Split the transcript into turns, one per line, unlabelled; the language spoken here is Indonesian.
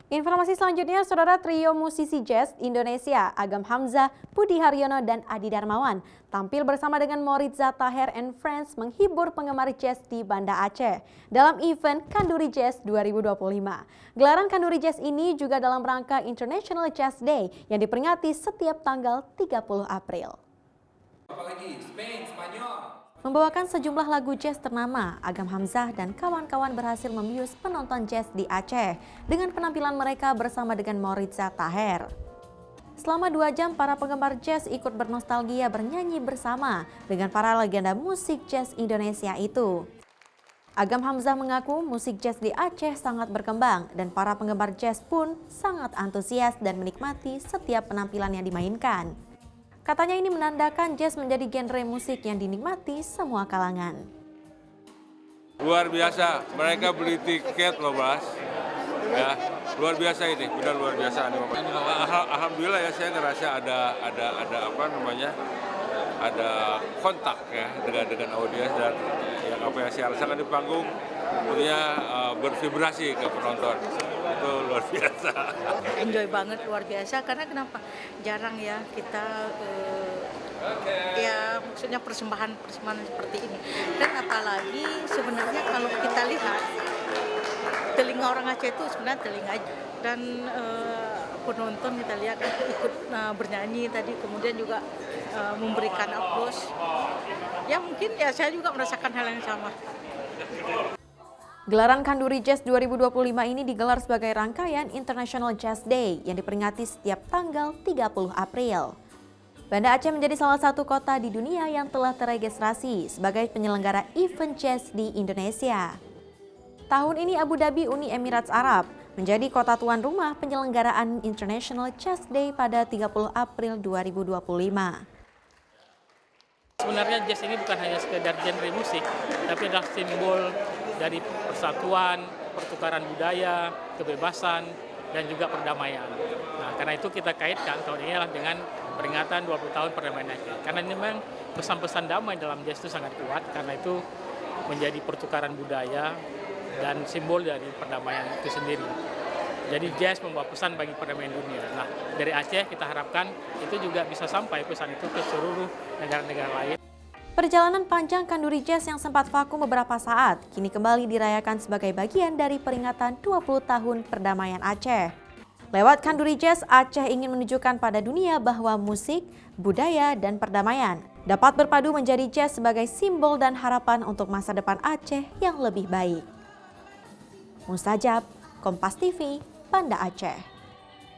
Informasi selanjutnya, saudara, trio musisi jazz Indonesia Agam Hamzah, Budi Haryono, dan Adi Darmawan tampil bersama dengan Moritza Taher and Friends menghibur penggemar jazz di Banda Aceh dalam event Kanduri Jazz 2025. Gelaran Kanduri Jazz ini juga dalam rangka International Jazz Day yang diperingati setiap tanggal 30 April.
Apalagi Spain, Spanyol.
Membawakan sejumlah lagu jazz ternama, Agam Hamzah dan kawan-kawan berhasil membius penonton jazz di Aceh dengan penampilan mereka bersama dengan Moritza Taher. Selama 2 jam, para penggemar jazz ikut bernostalgia bernyanyi bersama dengan para legenda musik jazz Indonesia itu. Agam Hamzah mengaku musik jazz di Aceh sangat berkembang dan para penggemar jazz pun sangat antusias dan menikmati setiap penampilan yang dimainkan. Katanya ini menandakan jazz menjadi genre musik yang dinikmati semua kalangan.
Luar biasa, mereka beli tiket loh Mas. Ya, luar biasa ini, benar luar biasa. Alhamdulillah ya, saya ngerasa ada apa namanya, ada kontak ya dengan audiens, dan yang apa yang saya rasakan di panggung tentunya bervibrasi ke penonton. Itu luar biasa.
Enjoy banget, luar biasa, karena kenapa? Jarang ya kita ya maksudnya persembahan seperti ini. Dan apalagi sebenarnya kalau kita lihat telinga orang Aceh itu sebenarnya telinga, dan penonton kita lihat ikut bernyanyi tadi, kemudian juga memberikan aplaus. Ya mungkin ya saya juga merasakan hal yang sama.
Gelaran Kanduri Jazz 2025 ini digelar sebagai rangkaian International Jazz Day yang diperingati setiap tanggal 30 April. Banda Aceh menjadi salah satu kota di dunia yang telah terregistrasi sebagai penyelenggara event jazz di Indonesia. Tahun ini Abu Dhabi, Uni Emirat Arab, menjadi kota tuan rumah penyelenggaraan International Jazz Day pada 30 April 2025.
Sebenarnya jazz ini bukan hanya sekedar genre musik, tapi adalah simbol dari persatuan, pertukaran budaya, kebebasan, dan juga perdamaian. Nah, karena itu kita kaitkan tahun ini adalah dengan peringatan 20 tahun perdamaian Aceh. Karena memang pesan-pesan damai dalam jazz itu sangat kuat, karena itu menjadi pertukaran budaya dan simbol dari perdamaian itu sendiri. Jadi jazz membawa pesan bagi perdamaian dunia. Nah, dari Aceh kita harapkan itu juga bisa sampai pesan itu ke seluruh negara-negara lain.
Perjalanan panjang Kanduri Jazz yang sempat vakum beberapa saat, kini kembali dirayakan sebagai bagian dari peringatan 20 tahun perdamaian Aceh. Lewat Kanduri Jazz, Aceh ingin menunjukkan pada dunia bahwa musik, budaya, dan perdamaian dapat berpadu menjadi jazz sebagai simbol dan harapan untuk masa depan Aceh yang lebih baik. Mustajab, Kompas TV, Banda Aceh.